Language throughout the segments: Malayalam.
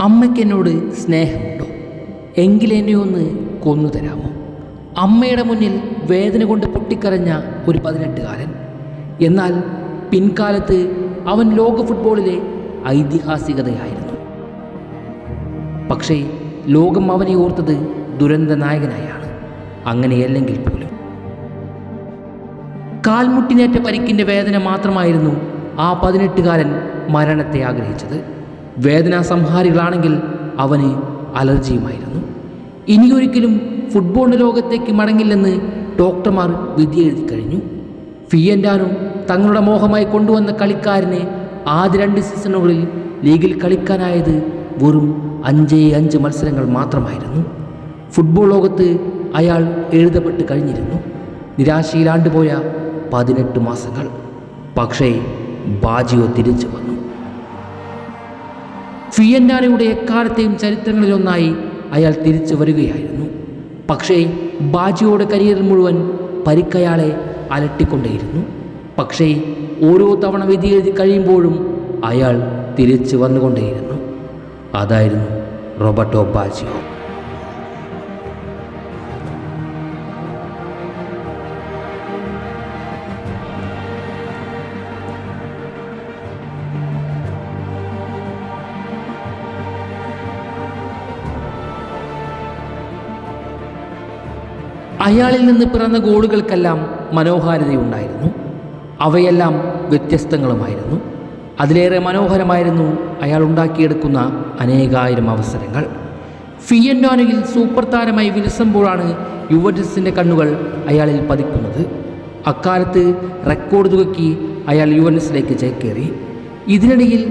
അമ്മയ്ക്കെന്നോട് സ്നേഹമുണ്ടോ? എങ്കിലെന്നെ ഒന്ന് കൊന്നു തരാമോ? അമ്മയുടെ മുന്നിൽ വേദന കൊണ്ട് പൊട്ടിക്കരഞ്ഞ ഒരു 18കാരൻ. എന്നാൽ പിൻകാലത്ത് അവൻ ലോക ഫുട്ബോളിലെ ഐതിഹാസികതയായിരുന്നു. പക്ഷേ ലോകം അവനെ ഓർത്തത് ദുരന്ത നായകനായാണ്. അങ്ങനെയല്ലെങ്കിൽ പോലും കാൽമുട്ടിനേറ്റ പരിക്കിൻ്റെ വേദന മാത്രമായിരുന്നു ആ 18കാരൻ മരണത്തെ ആഗ്രഹിച്ചത്. വേദനാ സംഹാരികളാണെങ്കിൽ അവന് അലർജിയുമായിരുന്നു. ഇനിയൊരിക്കലും ഫുട്ബോളിൻ്റെ ലോകത്തേക്ക് മടങ്ങില്ലെന്ന് ഡോക്ടർമാർ വിധി എഴുതി കഴിഞ്ഞു. ഫിയൻഡാനോ തങ്ങളുടെ മോഹമായി കൊണ്ടുവന്ന കളിക്കാരനെ ആദ്യ 2 സീസണുകളിൽ ലീഗിൽ കളിക്കാനായത് വെറും 5 മത്സരങ്ങൾ മാത്രമായിരുന്നു. ഫുട്ബോൾ ലോകത്ത് അയാൾ എഴുതപ്പെട്ട് കഴിഞ്ഞിരുന്നു. നിരാശയിലാണ്ടുപോയ 18 മാസങ്ങൾ. പക്ഷേ ബാജിയോ തിരിച്ചു വന്നു. ഫിയൻഡാനോയുടെ എക്കാലത്തെയും ചരിത്രങ്ങളിലൊന്നായി അയാൾ തിരിച്ചു വരികയായിരുന്നു. പക്ഷേ ബാജിയോയുടെ കരിയർ മുഴുവൻ പരിക്കയാളെ അലട്ടിക്കൊണ്ടേയിരുന്നു. പക്ഷേ ഓരോ തവണ വിധി എഴുതി കഴിയുമ്പോഴും അയാൾ തിരിച്ചു വന്നുകൊണ്ടേയിരുന്നു. അതായിരുന്നു റോബർട്ടോ ബാജിയോ. അയാളിൽ നിന്ന് പിറന്ന ഗോളുകൾക്കെല്ലാം മനോഹാരിതയുണ്ടായിരുന്നു. അവയെല്ലാം വ്യത്യസ്തങ്ങളുമായിരുന്നു. അതിലേറെ മനോഹരമായിരുന്നു അയാൾ ഉണ്ടാക്കിയെടുക്കുന്ന അനേകായിരം അവസരങ്ങൾ. ഫിയൻഡാനോയിൽ സൂപ്പർ താരമായി വിലസുമ്പോഴാണ് യുവന്റസിൻ്റെ കണ്ണുകൾ അയാളിൽ പതിക്കുന്നത്. അക്കാലത്ത് റെക്കോർഡ് തുകയ്ക്ക് അയാൾ യുവന്റസിലേക്ക് ചേക്കേറി. ഇതിനിടയിൽ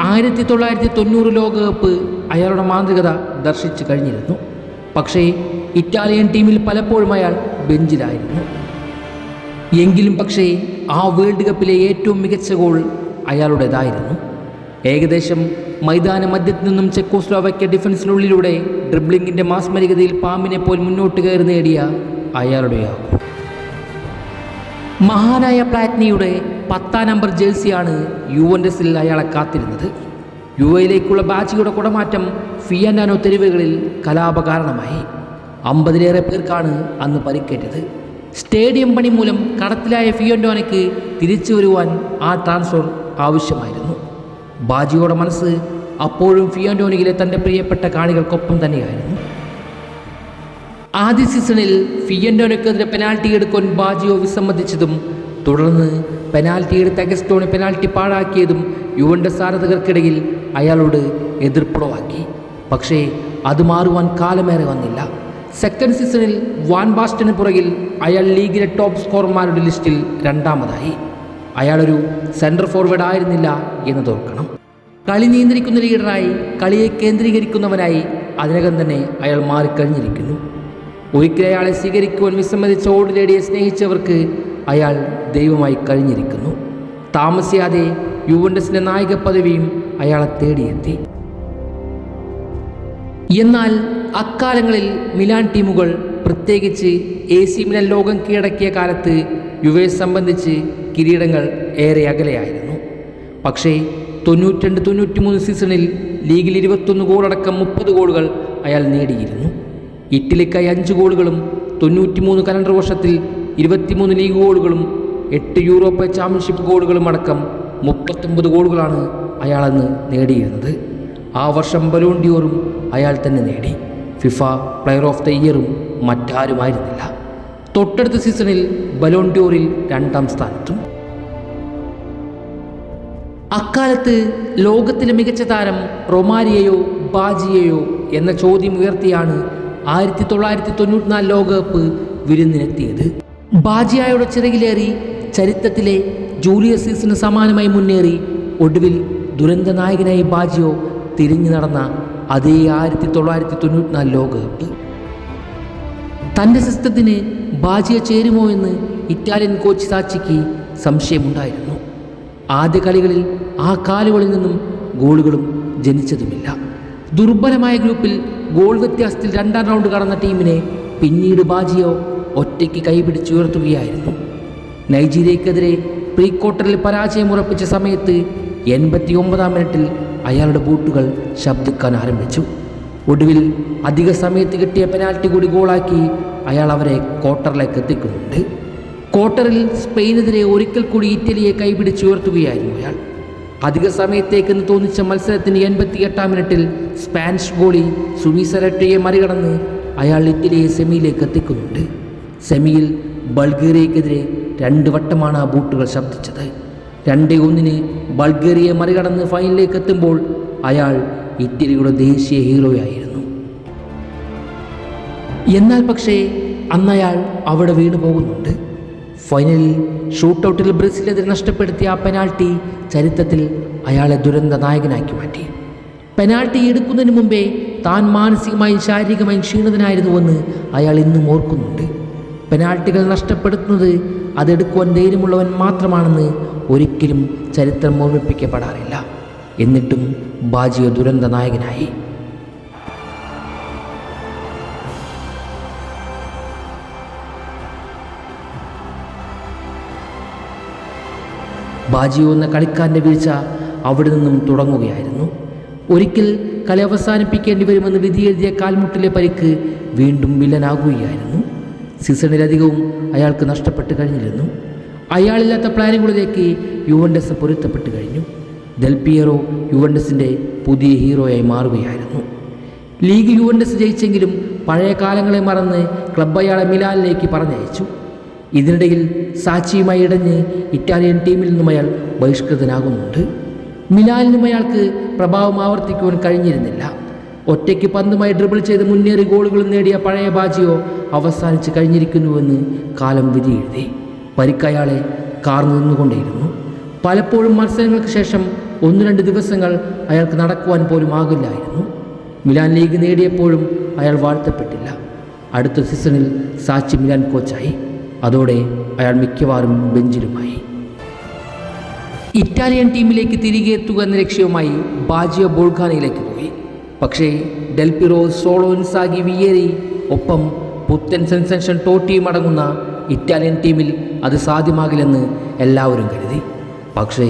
1990 ലോകകപ്പ് അയാളുടെ മാന്ത്രികത ദർശിച്ചു കഴിഞ്ഞിരുന്നു. പക്ഷേ ഇറ്റാലിയൻ ടീമിൽ പലപ്പോഴും അയാൾ ബെഞ്ചിലായിരുന്നു. എങ്കിലും പക്ഷേ ആ വേൾഡ് കപ്പിലെ ഏറ്റവും മികച്ച ഗോൾ അയാളുടേതായിരുന്നു. ഏകദേശം മൈതാന മധ്യത്തിൽ നിന്നും ചെക്കോസ്ലോവാക്യ ഡിഫൻസിനുള്ളിലൂടെ ഡ്രിബ്ലിങ്ങിൻ്റെ മാസ്മരികതയിൽ പാമ്പിനെ പോൽ മുന്നോട്ട് കയറി നേടിയ അയാളുടെയാകും. മഹാനായ പ്ലാറ്റിനിയുടെ 10ാം നമ്പർ ജേഴ്സിയാണ് യുവന്റസിൽ അയാളെ കാത്തിരുന്നത്. യുവയിലേക്കുള്ള ബാജിയുടെ കുടമാറ്റം ഫിയൻഡാനോ തെരുവുകളിൽ കലാപകാരണമായി. 50ലേറെ പേർക്കാണ് അന്ന് പരിക്കേറ്റത്. സ്റ്റേഡിയം പണി മൂലം കടത്തിലായ ഫിയൻഡാനോയ്ക്ക് തിരിച്ചു വരുവാൻ ആ ട്രാൻസ്ഫർ ആവശ്യമായിരുന്നു. ബാജിയോയുടെ മനസ്സ് അപ്പോഴും ഫിയൻഡാനോയിലെ തൻ്റെ പ്രിയപ്പെട്ട കാണികൾക്കൊപ്പം തന്നെയായിരുന്നു. ആദ്യ സീസണിൽ ഫിയൻഡാനോയ്ക്കെതിരെ പെനാൽറ്റി എടുക്കാൻ ബാജിയോ വിസമ്മതിച്ചതും തുടർന്ന് പെനാൽറ്റി എടുത്ത അഗസ്റ്റോണി പെനാൽറ്റി പാഴാക്കിയതും യുവന്റസ് ആരാധകർക്കിടയിൽ അയാളോട് എതിർപ്പുളവാക്കി. പക്ഷേ അത് മാറുവാൻ കാലമേറെ വന്നില്ല. സെക്കൻഡ് സീസണിൽ വാൻ ബാസ്റ്റന് പുറകിൽ അയാൾ ലീഗിലെ ടോപ്പ് സ്കോർമാരുടെ ലിസ്റ്റിൽ 2ാമതായി. അയാളൊരു സെൻട്രൽ ഫോർവേഡ് ആയിരുന്നില്ല എന്ന് തോർക്കണം. കളി നിയന്ത്രിക്കുന്ന ലീഡറായി, കളിയെ കേന്ദ്രീകരിക്കുന്നവനായി അതിനകം തന്നെ അയാൾ മാറിക്കഴിഞ്ഞിരിക്കുന്നു. ഒരിക്കൽ അയാളെ സ്വീകരിക്കുവാൻ വിസമ്മതിച്ച ഓട് ലേഡിയെ സ്നേഹിച്ചവർക്ക് അയാൾ ദൈവമായി കഴിഞ്ഞിരിക്കുന്നു. താമസിയാതെ യുവന്റസിൻ്റെ നായക പദവിയും അയാളെ തേടിയെത്തി. എന്നാൽ അക്കാലങ്ങളിൽ മിലാൻ ടീമുകൾ, പ്രത്യേകിച്ച് AC മിലാൻ ലോകം കീഴടക്കിയ കാലത്ത് യുവയെ സംബന്ധിച്ച് കിരീടങ്ങൾ ഏറെ അകലെയായിരുന്നു. പക്ഷേ 92-93 സീസണിൽ ലീഗിൽ 21 ഗോളടക്കം 30 ഗോളുകൾ അയാൾ നേടിയിരുന്നു. ഇറ്റലിക്കായി 5 ഗോളുകളും 93 കലണ്ടർ വർഷത്തിൽ 23 ലീഗ് ഗോളുകളും 8 യൂറോപ്യ ചാമ്പ്യൻഷിപ്പ് ഗോളുകളും അടക്കം 39 ഗോളുകളാണ് അയാളന്ന് നേടിയിരുന്നത്. ആ വർഷം ബലോൺ ഡിയോറും അയാൾ തന്നെ നേടി. ഫിഫ പ്ലെയർ ഓഫ് ദ ഇയറും മറ്റാരുമായിരുന്നില്ല. തൊട്ടടുത്ത സീസണിൽ ബലോൺ ഡിയോറിൽ 2ാം സ്ഥാനത്തും. അക്കാലത്ത് ലോകത്തിലെ മികച്ച താരം റൊമാരിയയോ ബാജിയയോ എന്ന ചോദ്യം ഉയർത്തിയാണ് 1994 ലോകകപ്പ് വിരുന്നിനെത്തിയത്. ബാജിയായുടെ ചിറകിലേറി ചരിത്രത്തിലെ ജൂലിയസ് സീസണിന് സമാനമായി മുന്നേറി ഒടുവിൽ ദുരന്ത നായകനായി ബാജിയോ തിരിഞ്ഞു നടന്ന അതേ 1994 ലോകകപ്പ്. തൻ്റെ സിസ്റ്റത്തിന് ബാജിയോ ചേരുമോ എന്ന് ഇറ്റാലിയൻ കോച്ച് സാച്ചിക്ക് സംശയമുണ്ടായിരുന്നു. ആദ്യ കളികളിൽ ആ കാലുകളിൽ നിന്നും ഗോളുകളും ജനിച്ചതുമില്ല. ദുർബലമായ ഗ്രൂപ്പിൽ ഗോൾ വ്യത്യാസത്തിൽ 2ാം റൗണ്ട് കടന്ന ടീമിനെ പിന്നീട് ബാജിയോ ഒറ്റയ്ക്ക് കൈപിടിച്ചുയർത്തുകയായിരുന്നു. നൈജീരിയക്കെതിരെ പ്രീ ക്വാർട്ടറിൽ പരാജയമുറപ്പിച്ച സമയത്ത് 89ാം മിനിറ്റിൽ അയാളുടെ ബൂട്ടുകൾ ശബ്ദിക്കാൻ ആരംഭിച്ചു. ഒടുവിൽ അധിക സമയത്ത് കിട്ടിയ പെനാൽറ്റി കൂടി ഗോളാക്കി അയാൾ അവരെ ക്വാർട്ടറിലേക്ക് എത്തിക്കുന്നുണ്ട്. ക്വാർട്ടറിൽ സ്പെയിനെതിരെ ഒരിക്കൽ കൂടി ഇറ്റലിയെ കൈപിടിച്ചുയർത്തുകയായിരുന്നു അയാൾ. അധിക സമയത്തേക്കെന്ന് തോന്നിച്ച മത്സരത്തിൻ്റെ 88-ാം മിനിറ്റിൽ സ്പാനിഷ് ഗോളി സുവിസരട്ടയെ മറികടന്ന് അയാൾ ഇറ്റലിയെ സെമിയിലേക്ക് എത്തിക്കുന്നുണ്ട്. സെമിയിൽ ബൾഗേറിയക്കെതിരെ 2 വട്ടമാണ് ആ ബൂട്ടുകൾ ശബ്ദിച്ചത്. 2-1 ബൾഗേറിയയെ മറികടന്ന് ഫൈനലിലേക്ക് എത്തുമ്പോൾ അയാൾ ഇറ്റലിയുടെ ദേശീയ ഹീറോയായിരുന്നു. എന്നാൽ പക്ഷേ അന്നയാൾ അവിടെ വീണു പോകുന്നുണ്ട്. ഫൈനലിൽ ഷൂട്ടൗട്ടിൽ ബ്രസീലിനെതിരെ നഷ്ടപ്പെടുത്തിയ ആ പെനാൽറ്റി ചരിത്രത്തിൽ അയാളെ ദുരന്ത നായകനാക്കി മാറ്റി. പെനാൽറ്റി എടുക്കുന്നതിന് മുമ്പേ താൻ മാനസികമായും ശാരീരികമായും ക്ഷീണിതനായിരുന്നുവെന്ന് അയാൾ ഇന്നും ഓർക്കുന്നുണ്ട്. പെനാൽറ്റികൾ നഷ്ടപ്പെടുത്തുന്നത് അതെടുക്കുവാൻ ധൈര്യമുള്ളവൻ മാത്രമാണെന്ന് ഒരിക്കലും ചരിത്രം ഓർമ്മിപ്പിക്കപ്പെടാറില്ല. എന്നിട്ടും ബാജിയോ ദുരന്ത നായകനായി. ബാജിയോ എന്ന കളിക്കാരൻ്റെ വീഴ്ച അവിടെ നിന്നും തുടങ്ങുകയായിരുന്നു. ഒരിക്കൽ കളി അവസാനിപ്പിക്കേണ്ടി വരുമെന്ന് വിധിയെഴുതിയ കാൽമുട്ടിലെ പരിക്ക് വീണ്ടും വില്ലനാകുകയായിരുന്നു. സീസണിലധികവും അയാൾക്ക് നഷ്ടപ്പെട്ട് കഴിഞ്ഞിരുന്നു. അയാളില്ലാത്ത പ്ലാനുകളിലേക്ക് യുവൻഡസ് പൊരുത്തപ്പെട്ട് കഴിഞ്ഞു. ഡെൽ പിയറോ യുവൻഡസിൻ്റെ പുതിയ ഹീറോയായി മാറുകയായിരുന്നു. ലീഗ് യുവൻഡസ് ജയിച്ചെങ്കിലും പഴയ കാലങ്ങളെ മറന്ന് ക്ലബ്ബ് അയാളെ മിലാനിലേക്ക് പറഞ്ഞയച്ചു. ഇതിനിടയിൽ സാച്ചിയുമായി ഇടഞ്ഞ് ഇറ്റാലിയൻ ടീമിൽ നിന്നും അയാൾ ബഹിഷ്കൃതനാകുന്നുണ്ട്. മിലാനിൽ നിന്നും അയാൾക്ക് പ്രഭാവം ആവർത്തിക്കുവാൻ കഴിഞ്ഞിരുന്നില്ല. ഒറ്റയ്ക്ക് പന്തുമായി ഡ്രിബിൾ ചെയ്ത് മുന്നേറി ഗോളുകളും നേടിയ പഴയ ബാജിയോ അവസാനിച്ച് കഴിഞ്ഞിരിക്കുന്നുവെന്ന് കാലം വിധി എഴുതി. പരിക്കയാളെ കാർന്നു നിന്നുകൊണ്ടേയിരുന്നു. പലപ്പോഴും മത്സരങ്ങൾക്ക് ശേഷം 1-2 ദിവസങ്ങൾ അയാൾക്ക് നടക്കുവാൻ പോലും ആകില്ലായിരുന്നു. മിലാൻ ലീഗ് നേടിയപ്പോഴും അയാൾ വാഴ്ത്തപ്പെട്ടില്ല. അടുത്ത സീസണിൽ സാച്ചി മിലാൻ കോച്ചായി. അതോടെ അയാൾ മിക്കവാറും ബെഞ്ചിലുമായി. ഇറ്റാലിയൻ ടീമിലേക്ക് തിരികെ എത്തുക എന്ന ലക്ഷ്യവുമായി ബാജിയോ ബോൾഗാനയിലേക്ക് പോയി. പക്ഷേ ഡെൽ പിറോ, സോളോ ഇൻസാഗി, വിയേരി ഒപ്പം പുത്തൻ സെൻസേഷൻ ടോട്ടിയും അടങ്ങുന്ന ഇറ്റാലിയൻ ടീമിൽ അത് സാധ്യമാകില്ലെന്ന് എല്ലാവരും കരുതി. പക്ഷേ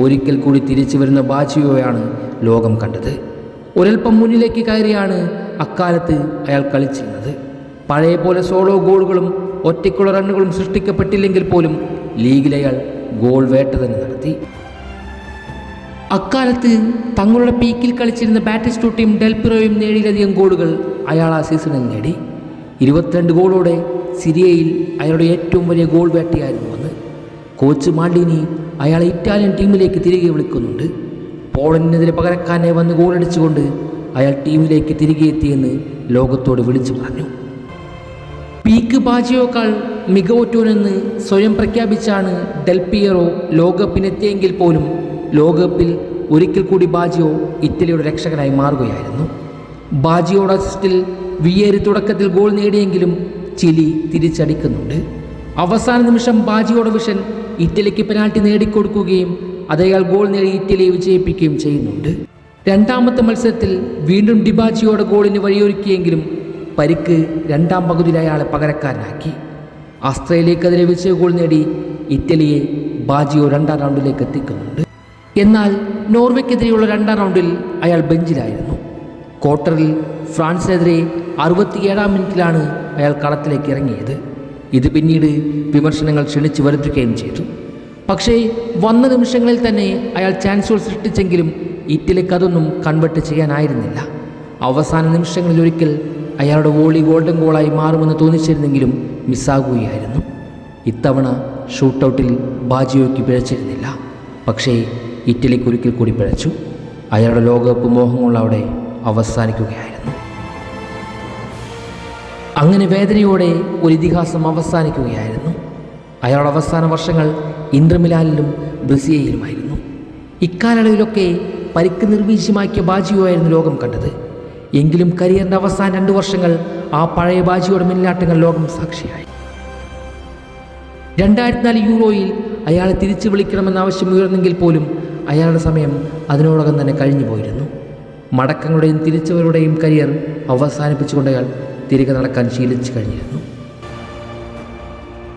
ഒരിക്കൽ കൂടി തിരിച്ചു വരുന്ന ബാജിയോയാണ് ലോകം കണ്ടത്. ഒരൽപ്പം മുന്നിലേക്ക് കയറിയാണ് അക്കാലത്ത് അയാൾ കളിച്ചിരുന്നത്. പഴയ പോലെ സോളോ ഗോളുകളും ഒറ്റയ്ക്കുള്ള റണ്ണുകളും സൃഷ്ടിക്കപ്പെട്ടില്ലെങ്കിൽ പോലും ലീഗിൽ അയാൾ ഗോൾ വേട്ട തന്നെ നടത്തി. അക്കാലത്ത് തങ്ങളുടെ പീക്കിൽ കളിച്ചിരുന്ന ബാറ്റിസ്റ്റൂട്ടിയും ഡെൽ പിറോയും 7-ലധികം ഗോളുകൾ അയാൾ ആ സീസണിൽ നേടി. 22 ഗോളോടെ സിരിയയിൽ അയാളുടെ ഏറ്റവും വലിയ ഗോൾ വേട്ടയായിരുന്നു അന്ന്. കോച്ച് മാൾഡിനി അയാളെ ഇറ്റാലിയൻ ടീമിലേക്ക് തിരികെ വിളിക്കുന്നുണ്ട്. പോളണ്ടിനെതിരെ പകരക്കാരനെ വന്ന് ഗോളടിച്ചുകൊണ്ട് അയാൾ ടീമിലേക്ക് തിരികെ എത്തിയെന്ന് ലോകത്തോട് വിളിച്ചു പറഞ്ഞു. പീക്ക് ബാജിയോക്കാൾ മികവുറ്റോനെന്ന് സ്വയം പ്രഖ്യാപിച്ചാണ് ഡെൽ പിയറോ ലോകകപ്പിനെത്തിയെങ്കിൽ പോലും ലോകകപ്പിൽ ഒരിക്കൽ കൂടി ബാജിയോ ഇറ്റലിയുടെ രക്ഷകനായി മാറുകയായിരുന്നു. ബാജിയോയുടെ അസിസ്റ്റിൽ വിയേരി തുടക്കത്തിൽ ഗോൾ നേടിയെങ്കിലും ചിലി തിരിച്ചടിക്കുന്നുണ്ട്. അവസാന നിമിഷം ബാജിയോയുടെ വിഷൻ ഇറ്റലിക്ക് പെനാൽറ്റി നേടിക്കൊടുക്കുകയും അതയാൾ ഗോൾ നേടി ഇറ്റലിയെ വിജയിപ്പിക്കുകയും ചെയ്യുന്നുണ്ട്. രണ്ടാമത്തെ മത്സരത്തിൽ വീണ്ടും ഡിബാജിയോയുടെ ഗോളിന് വഴിയൊരുക്കിയെങ്കിലും പരിക്ക് രണ്ടാം പകുതിയിൽ അയാളെ പകരക്കാരനാക്കി. ഓസ്ട്രേലിയക്കെതിരെ വിജയ ഗോൾ നേടി ഇറ്റലിയെ ബാജിയോ 2ാം റൗണ്ടിലേക്ക് എത്തിക്കുന്നുണ്ട്. എന്നാൽ നോർവേക്കെതിരെയുള്ള 2ാം റൗണ്ടിൽ അയാൾ ബെഞ്ചിലായിരുന്നു. ക്വാർട്ടറിൽ ഫ്രാൻസിനെതിരെ 67-ാം മിനിറ്റിലാണ് അയാൾ കളത്തിലേക്ക് ഇറങ്ങിയത്. ഇത് പിന്നീട് വിമർശനങ്ങൾ ക്ഷണിച്ചു വരുത്തുകയും ചെയ്തു. പക്ഷേ വന്ന നിമിഷങ്ങളിൽ തന്നെ അയാൾ ചാൻസുകൾ സൃഷ്ടിച്ചെങ്കിലും ഇറ്റലിക്ക് അതൊന്നും കൺവെർട്ട് ചെയ്യാനായിരുന്നില്ല. അവസാന നിമിഷങ്ങളിൽ ഒരിക്കൽ അയാളുടെ വോളി ഗോൾഡൻ ഗോളായി മാറുമെന്ന് തോന്നിച്ചിരുന്നെങ്കിലും മിസ്സാകുകയായിരുന്നു. ഇത്തവണ ഷൂട്ടൗട്ടിൽ ബാജിയോയ്ക്ക് പിഴച്ചിരുന്നില്ല. പക്ഷേ ഇറ്റലിക്ക് ഒരിക്കൽ കൂടി പിഴച്ചു. അയാളുടെ ലോകകപ്പ് മോഹങ്ങൾ അവിടെ അവസാനിക്കുകയായിരുന്നു. അങ്ങനെ വേദനയോടെ ഒരു ഇതിഹാസം അവസാനിക്കുകയായിരുന്നു. അയാളുടെ അവസാന വർഷങ്ങൾ ഇന്റർ മിലാനിലും ബ്രസീലിലുമായിരുന്നു. ഇക്കാലയളവിലൊക്കെ പരിക്ക് നിർവീര്യമാക്കിയ ബാജിയോ ആയിരുന്നു ലോകം കണ്ടത്. എങ്കിലും കരിയറിൻ്റെ അവസാന 2 വർഷങ്ങൾ ആ പഴയ ബാജിയോയുടെ മിന്നാട്ടങ്ങൾ ലോകം സാക്ഷിയായി. 2004 യൂറോയിൽ അയാളെ തിരിച്ചു വിളിക്കണമെന്ന ആവശ്യം ഉയർന്നെങ്കിൽ പോലും അയാളുടെ സമയം അതിനോടകം തന്നെ കഴിഞ്ഞു പോയിരുന്നു. മടക്കങ്ങളുടെയും തിരിച്ചവരുടെയും കരിയർ അവസാനിപ്പിച്ചുകൊണ്ട് അയാൾ തിരികെ നടക്കാൻ ശീലിച്ചു കഴിഞ്ഞിരുന്നു.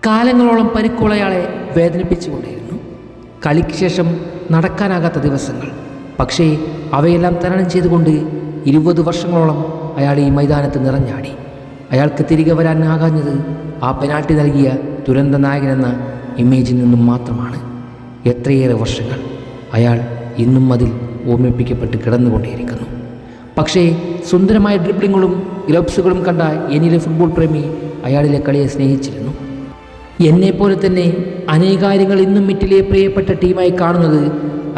കാലങ്ങളോളം പരിക്കുകൾ അയാളെ വേദനിപ്പിച്ചുകൊണ്ടേയിരുന്നു. കളിക്ക് ശേഷം നടക്കാനാകാത്ത ദിവസങ്ങൾ. പക്ഷേ അവയെല്ലാം തരണം ചെയ്തുകൊണ്ട് 20 വർഷങ്ങളോളം അയാൾ ഈ മൈതാനത്ത് നിറഞ്ഞാടി. അയാൾക്ക് തിരികെ വരാനാകാഞ്ഞത് ആ പെനാൽറ്റി നൽകിയ ദുരന്ത നായകനെന്ന ഇമേജിൽ നിന്നും മാത്രമാണ്. എത്രയേറെ വർഷങ്ങൾ അയാൾ ഇന്നും അതിൽ ഓർമ്മിപ്പിക്കപ്പെട്ട് കിടന്നുകൊണ്ടേയിരിക്കുന്നു. പക്ഷേ സുന്ദരമായ ഡ്രിബ്ലിങ്ങുകളും ഗ്ലബ്സുകളും കണ്ട എന്നിലെ ഫുട്ബോൾ പ്രേമി അയാളിലെ കളിയെ സ്നേഹിച്ചിരുന്നു. എന്നെപ്പോലെ തന്നെ അനേകാര്യങ്ങൾ ഇന്നും ഇറ്റലിയെ പ്രിയപ്പെട്ട ടീമായി കാണുന്നത്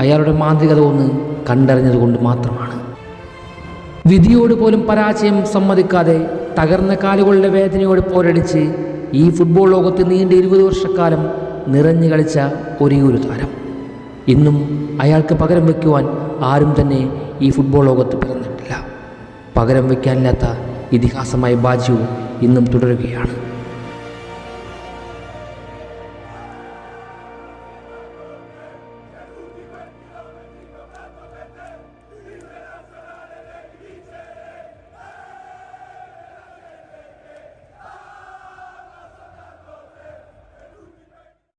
അയാളുടെ മാന്ത്രികത ഒന്ന് കണ്ടറിഞ്ഞതുകൊണ്ട് മാത്രമാണ്. വിധിയോട് പോലും പരാജയം സമ്മതിക്കാതെ തകർന്ന കാലുകളുടെ വേദനയോട് പോരടിച്ച് ഈ ഫുട്ബോൾ ലോകത്ത് നീണ്ട 20 വർഷക്കാലം നിറഞ്ഞു കളിച്ച ഒരേ ഒരു താരം. ഇന്നും അയാൾക്ക് പകരം വയ്ക്കുവാൻ ആരും തന്നെ ഈ ഫുട്ബോൾ ലോകത്ത് പിറന്നിട്ടില്ല. പകരം വയ്ക്കാനില്ലാത്ത ഇതിഹാസമായ ബാജിയോ ഇന്നും തുടരുകയാണ്.